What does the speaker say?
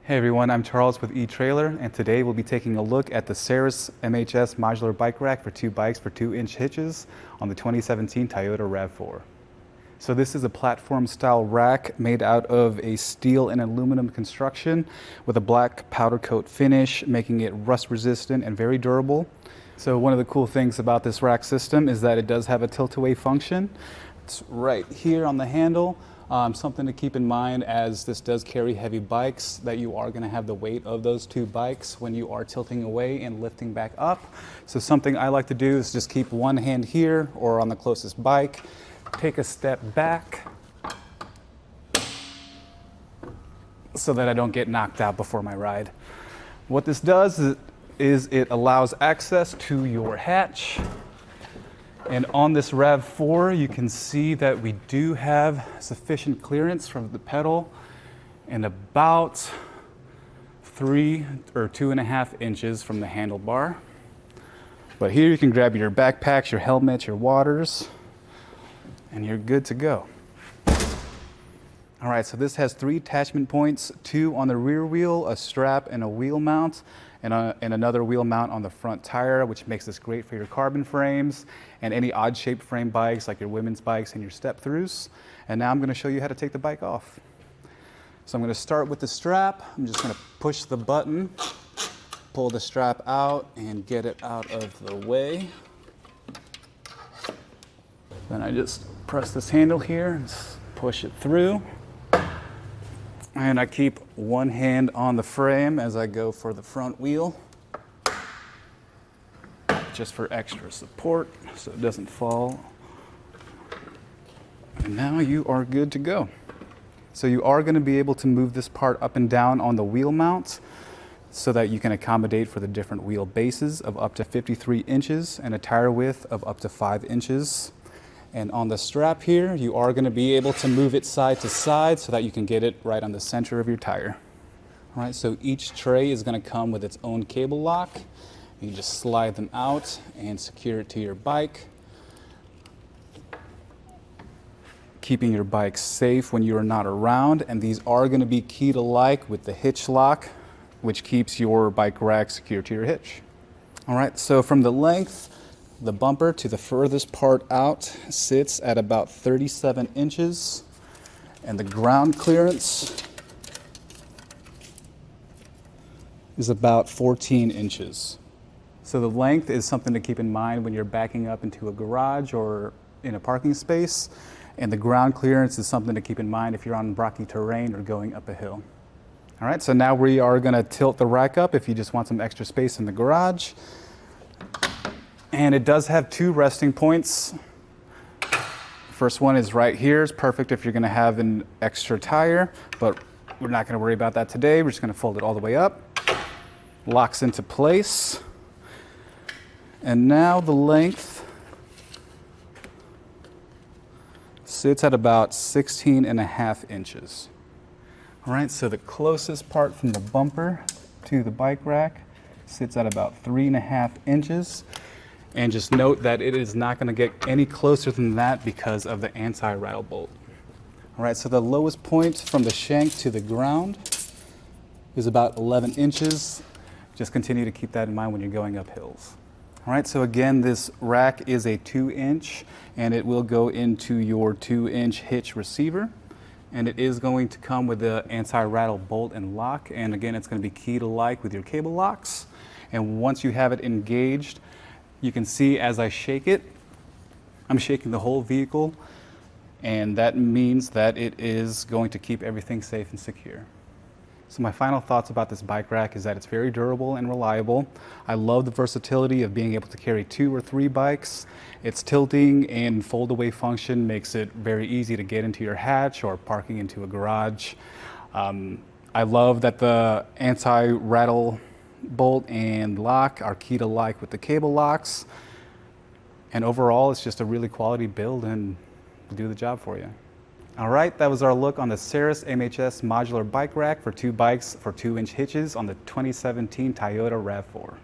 Hey everyone, I'm Charles with eTrailer, and today we'll be taking a look at the Saris MHS Modular Bike Rack for two bikes for 2-inch hitches on the 2017 Toyota RAV4. So this is a platform style rack made out of a steel and aluminum construction with a black powder coat finish, making it rust resistant and very durable. So one of the cool things about this rack system is that it does have a tilt-away function. It's right here on the handle. Something to keep in mind, as this does carry heavy bikes, that you are going to have the weight of those two bikes when you are tilting away and lifting back up. So something I like to do is just keep one hand here or on the closest bike, take a step back so that I don't get knocked out before my ride. What this does is it allows access to your hatch. And on this RAV4, you can see that we do have sufficient clearance from the pedal and about 3 or 2.5 inches from the handlebar. But here you can grab your backpacks, your helmet, your waters, and you're good to go. All right, so this has 3 attachment points, 2 on the rear wheel, a strap and a wheel mount, and another wheel mount on the front tire, which makes this great for your carbon frames and any odd shaped frame bikes like your women's bikes and your step throughs. And now I'm going to show you how to take the bike off. So I'm going to start with the strap. I'm just going to push the button, pull the strap out and get it out of the way. Then I just press this handle here and push it through. And I keep one hand on the frame as I go for the front wheel, just for extra support so it doesn't fall. And now you are good to go. So you are going to be able to move this part up and down on the wheel mount so that you can accommodate for the different wheel bases of up to 53 inches and a tire width of up to 5 inches. And on the strap here, you are going to be able to move it side to side so that you can get it right on the center of your tire. All right, so each tray is going to come with its own cable lock. You just slide them out and secure it to your bike, keeping your bike safe when you are not around. And these are going to be key to like with the hitch lock, which keeps your bike rack secure to your hitch. All right, so from the length, the bumper to the furthest part out sits at about 37 inches, and the ground clearance is about 14 inches. So the length is something to keep in mind when you're backing up into a garage or in a parking space, and the ground clearance is something to keep in mind if you're on rocky terrain or going up a hill. All right, so now we are going to tilt the rack up if you just want some extra space in the garage. And it does have 2 resting points. First one is right here. It's perfect if you're going to have an extra tire, but we're not going to worry about that today. We're just going to fold it all the way up. Locks into place. And now the length sits at about 16.5 inches. All right, so the closest part from the bumper to the bike rack sits at about 3.5 inches. And just note that it is not going to get any closer than that because of the anti-rattle bolt. All right, so the lowest point from the shank to the ground is about 11 inches. Just continue to keep that in mind when you're going up hills. All right, so again, this rack is a 2-inch, and it will go into your 2-inch hitch receiver. And it is going to come with the anti-rattle bolt and lock. And again, it's going to be key to like with your cable locks. And once you have it engaged, you can see as I shake it, I'm shaking the whole vehicle, and that means that it is going to keep everything safe and secure. So my final thoughts about this bike rack is that it's very durable and reliable. I love the versatility of being able to carry 2 or 3 bikes. Its tilting and fold-away function makes it very easy to get into your hatch or parking into a garage. I love that the anti-rattle bolt and lock are key to like with the cable locks, and overall it's just a really quality build and do the job for you. All right, that was our look on the Saris MHS modular bike rack for 2 bikes for 2-inch hitches on the 2017 Toyota RAV4.